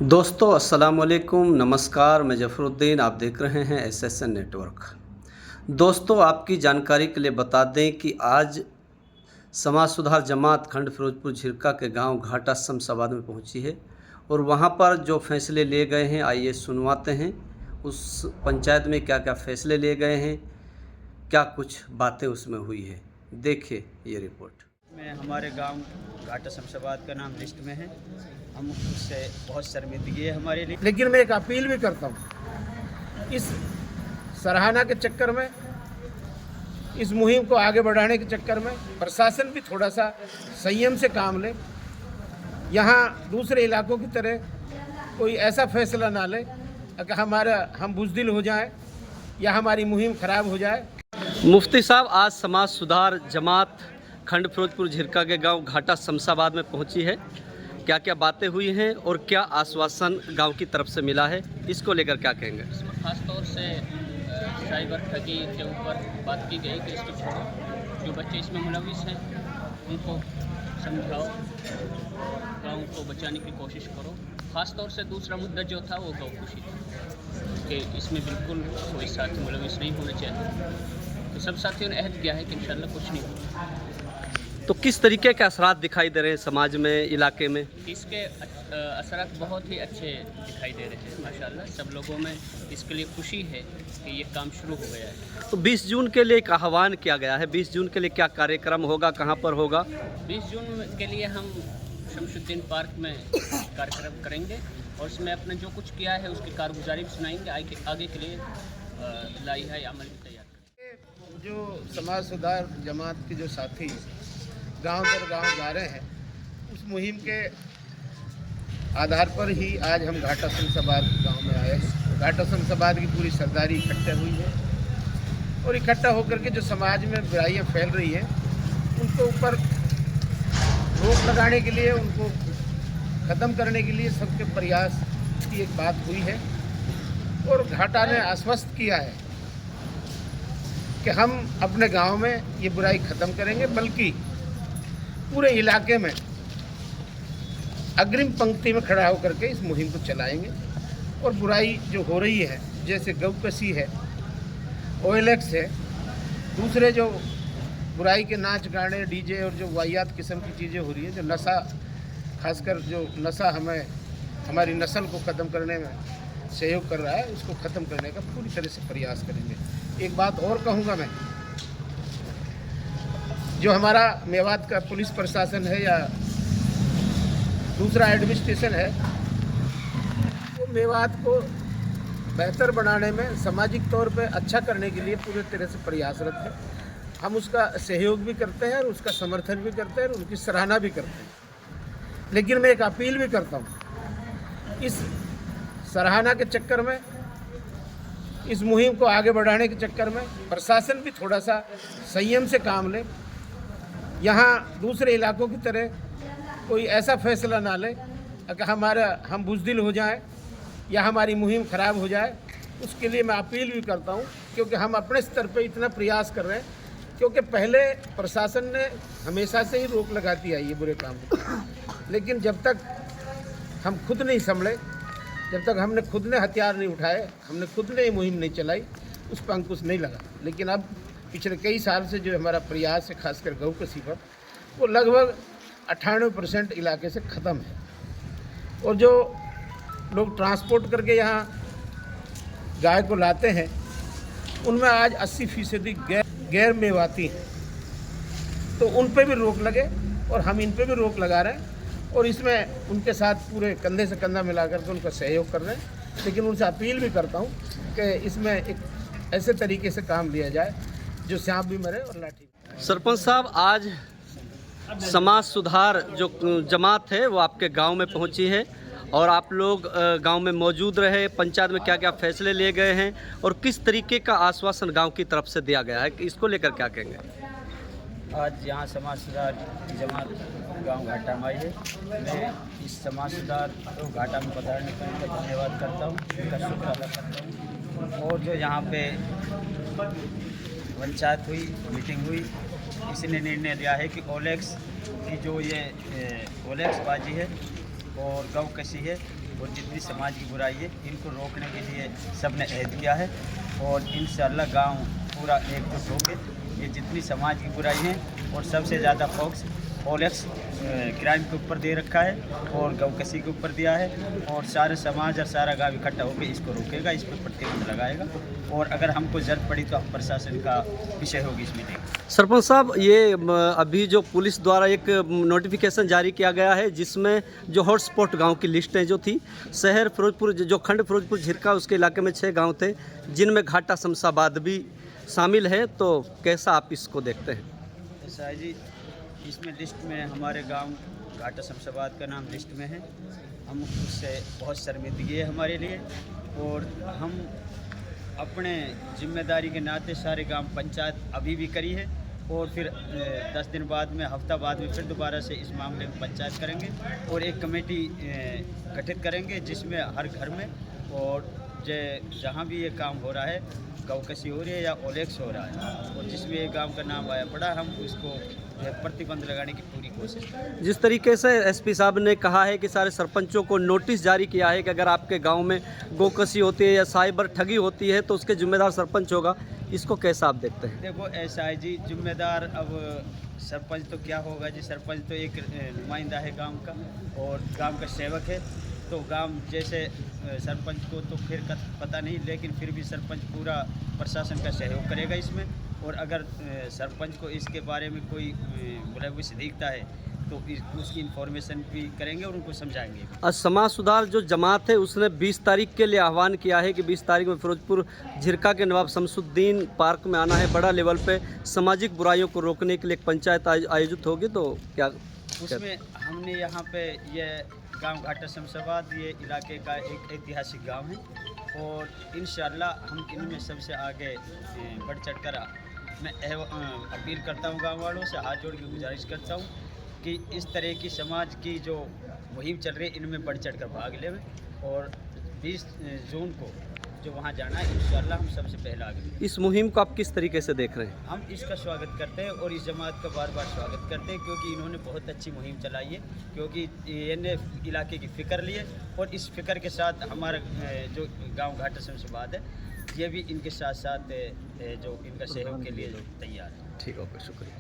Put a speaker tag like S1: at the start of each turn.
S1: दोस्तों अस्सलाम वालेकुम, नमस्कार। मैं ज़फ़रुद्दीन, आप देख रहे हैं एसएसएन नेटवर्क। दोस्तों आपकी जानकारी के लिए बता दें कि आज समाज सुधार जमात खंड फिरोजपुर झिरका के गांव घाटा शमशाबाद में पहुंची है और वहां पर जो फैसले लिए गए हैं आइए सुनवाते हैं। उस पंचायत में क्या क्या फैसले लिए गए हैं, क्या कुछ बातें उसमें हुई है, देखिए ये रिपोर्ट
S2: में। हमारे गांव घाटा शमशाबाद का नाम लिस्ट में है। हम उससे बहुत शर्मिंदगी है हमारे लिए।
S3: लेकिन मैं एक अपील भी करता हूँ, इस सराहना के चक्कर में, इस मुहिम को आगे बढ़ाने के चक्कर में प्रशासन भी थोड़ा सा संयम से काम ले। यहाँ दूसरे इलाकों की तरह कोई ऐसा फैसला ना ले कि हम बुज़दिल हो जाएं या हमारी मुहिम खराब हो जाए।
S1: मुफ्ती साहब, आज समाज सुधार जमात खंड फिरोजपुर झिरका के गांव घाटा शमशाबाद में पहुंची है। क्या क्या बातें हुई हैं और क्या आश्वासन गांव की तरफ से मिला है, इसको लेकर क्या कहेंगे?
S4: खास तौर से साइबर ठगी के ऊपर बात की गई कि इसको छोड़ो, जो बच्चे इसमें मुलविस हैं उनको समझाओ, गाँव को बचाने की कोशिश करो। खास तौर से दूसरा मुद्दा जो था वो गौ खुशी कि इसमें बिल्कुल कोई साथी मुलविस नहीं होने चाहिए। तो सब साथियों ने अहद किया है कि इंशाल्लाह कुछ नहीं होगा।
S1: तो किस तरीके के असरात दिखाई दे रहे हैं समाज में, इलाके में?
S4: इसके असरात बहुत ही अच्छे दिखाई दे रहे हैं माशाल्लाह। सब लोगों में इसके लिए खुशी है कि ये काम शुरू हो गया है।
S1: तो 20 जून के लिए एक आह्वान किया गया है। 20 जून के लिए क्या कार्यक्रम होगा, कहां पर होगा?
S4: 20 जून के लिए हम शमशुद्दीन पार्क में कार्यक्रम करेंगे और उसमें अपने जो कुछ किया है उसकी कारगुजारी भी सुनाएंगे। आगे के लिए लाइहा अमल भी तैयार करेंगे।
S3: जो समाज सुधार जमात के जो साथी गांव दर गांव जा रहे हैं, उस मुहिम के आधार पर ही आज हम घाटा शमशाबाद गांव में आए। घाटा शमशाबाद की पूरी सरदारी इकट्ठा हुई है और इकट्ठा होकर के जो समाज में बुराइयां फैल रही हैं उनको ऊपर रोक लगाने के लिए, उनको ख़त्म करने के लिए सबके प्रयास की एक बात हुई है। और घाटा ने आश्वस्त किया है कि हम अपने गांव में ये बुराई ख़त्म करेंगे, बल्कि पूरे इलाके में अग्रिम पंक्ति में खड़ा होकर के इस मुहिम को चलाएंगे। और बुराई जो हो रही है, जैसे गौकसी है, OLX है, दूसरे जो बुराई के नाच गाने, डीजे और जो वाहियात किस्म की चीज़ें हो रही है, जो नशा, खासकर जो नशा हमारी नस्ल को ख़त्म करने में सहयोग कर रहा है, उसको ख़त्म करने का पूरी तरह से प्रयास करेंगे। एक बात और कहूँगा मैं, जो हमारा मेवात का पुलिस प्रशासन है या दूसरा एडमिनिस्ट्रेशन है, वो मेवात को बेहतर बनाने में, सामाजिक तौर पे अच्छा करने के लिए पूरी तरह से प्रयासरत है। हम उसका सहयोग भी करते हैं और उसका समर्थन भी करते हैं और उनकी सराहना भी करते हैं। लेकिन मैं एक अपील भी करता हूँ, इस सराहना के चक्कर में, इस मुहिम को आगे बढ़ाने के चक्कर में प्रशासन भी थोड़ा सा संयम से काम ले। यहाँ दूसरे इलाकों की तरह कोई ऐसा फैसला ना ले कि हम बुज़दिल हो जाएं या हमारी मुहिम खराब हो जाए। उसके लिए मैं अपील भी करता हूँ, क्योंकि हम अपने स्तर पे इतना प्रयास कर रहे हैं, क्योंकि पहले प्रशासन ने हमेशा से ही रोक लगाती आई है बुरे काम को। लेकिन जब तक हम खुद नहीं संभले, जब तक हमने खुद ने हथियार नहीं उठाए, हमने खुद ने ये मुहिम नहीं चलाई, उस पर अंकुश नहीं लगा। लेकिन अब पिछले कई साल से जो हमारा प्रयास है, खासकर गौ कसी पर, वो लगभग 98% इलाके से ख़त्म है। और जो लोग ट्रांसपोर्ट करके यहाँ गाय को लाते हैं, उनमें आज 80% गैर मेवाती हैं। तो उन पे भी रोक लगे और हम इन पे भी रोक लगा रहे हैं और इसमें उनके साथ पूरे कंधे से कंधा मिला करके उनका सहयोग कर रहे हैं। लेकिन उनसे अपील भी करता हूँ कि इसमें एक ऐसे तरीके से काम लिया जाए जो सांप भी मरे और लाठी।
S1: सरपंच साहब, आज समाज सुधार जो जमात है वो आपके गांव में पहुंची है और आप लोग गांव में मौजूद रहे। पंचायत में क्या क्या फैसले लिए गए हैं और किस तरीके का आश्वासन गांव की तरफ से दिया गया है, इसको लेकर क्या कहेंगे?
S2: आज यहाँ समाज सुधार जमात गांव घाटा में आई है। मैं इस समाज सुधार को घाटा में पधारने का उनका धन्यवाद करता हूँ, उनका शुक्र अदा करता हूँ। और जो यहाँ पे पंचायत हुई, मीटिंग हुई, इसने निर्णय लिया है कि OLX की जो ये OLX बाजी है और गौ कसी है और जितनी समाज की बुराई है इनको रोकने के लिए सबने अहद किया है और इंशाअल्लाह गांव पूरा एकजुट होकर ये जितनी समाज की बुराई है और सबसे ज़्यादा फोकस ओलेक्स क्राइम के ऊपर दे रखा है और गौकसी के ऊपर दिया है और सारे समाज और सारा गांव इकट्ठा होकर इसको रोकेगा, इस पर प्रतिबंध लगाएगा और अगर हमको ज़रूरत पड़ी तो हम प्रशासन का विषय होगी इस मीटिंग।
S1: सरपंच साहब, ये अभी जो पुलिस द्वारा एक नोटिफिकेशन जारी किया गया है जिसमें जो हॉटस्पॉट गांव की लिस्टें जो थी, शहर फिरोजपुर जो खंड फिरोजपुर झिरका उसके इलाके में 6 गांव थे जिनमें घाटा शमशाबाद भी शामिल है, तो कैसा आप इसको देखते हैं?
S2: ऐसा है जी, इसमें लिस्ट में हमारे गांव घाटा शमशाबाद का नाम लिस्ट में है। हम उससे बहुत शर्मिंदगी है हमारे लिए और हम अपने जिम्मेदारी के नाते सारे गांव पंचायत अभी भी करी है और फिर 10 दिन बाद में, हफ्ता बाद में फिर दोबारा से इस मामले में पंचायत करेंगे और एक कमेटी गठित करेंगे जिसमें हर घर में और जहाँ भी ये काम हो रहा है, गौकसी हो रही है या ओलेक्स हो रहा है और जिसमें एक गांव का नाम आया पड़ा, हम उसको प्रतिबंध लगाने की पूरी कोशिश करें।
S1: जिस तरीके से एसपी साहब ने कहा है कि सारे सरपंचों को नोटिस जारी किया है कि अगर आपके गांव में गौकसी होती है या साइबर ठगी होती है तो उसके जिम्मेदार सरपंच होगा, इसको कैसा आप देखते हैं?
S2: देखो ऐसा है जी, जिम्मेदार अब सरपंच तो क्या होगा जी, सरपंच तो एक नुमाइंदा है गांव का और गांव का सेवक है, तो गांव जैसे सरपंच को तो फिर पता नहीं, लेकिन फिर भी सरपंच पूरा प्रशासन का सहयोग करेगा इसमें और अगर सरपंच को इसके बारे में कोई मुलविस दिखता है तो उसकी इन्फॉर्मेशन भी करेंगे और उनको समझाएंगे।
S1: आज समाज सुधार जो जमात है उसने 20 तारीख के लिए आह्वान किया है कि 20 तारीख में फिरोजपुर झिरका के नवाब शमसुद्दीन पार्क में आना है, बड़ा लेवल पे सामाजिक बुराइयों को रोकने के लिए एक पंचायत आयोजित होगी, तो क्या
S2: उसमें हमने यहाँ पे ये गांव घाटा शमशाबाद ये इलाके का एक ऐतिहासिक गांव है और इंशाअल्लाह हम इनमें सबसे आगे बढ़ चढ़कर मैं अपील करता हूँ, गांव वालों से हाथ जोड़ के गुजारिश करता हूँ कि इस तरह की समाज की जो मुहिम चल रही है इनमें बढ़ चढ़ कर भाग लें और 20 जून को जो वहाँ जाना है इंशाअल्लाह हम सबसे पहले आगे।
S1: इस मुहिम को आप किस तरीके से देख रहे हैं?
S2: हम इसका स्वागत करते हैं और इस जमात का बार बार स्वागत करते हैं क्योंकि इन्होंने बहुत अच्छी मुहिम चलाई है, क्योंकि इन्हें इलाके की फ़िक्र ली है और इस फिक्र के साथ हमारा जो गांव घाटा शमशाबाद है ये भी इनके साथ साथ जो इनका सहयोग के लिए तैयार है।
S1: ठीक है, शुक्रिया।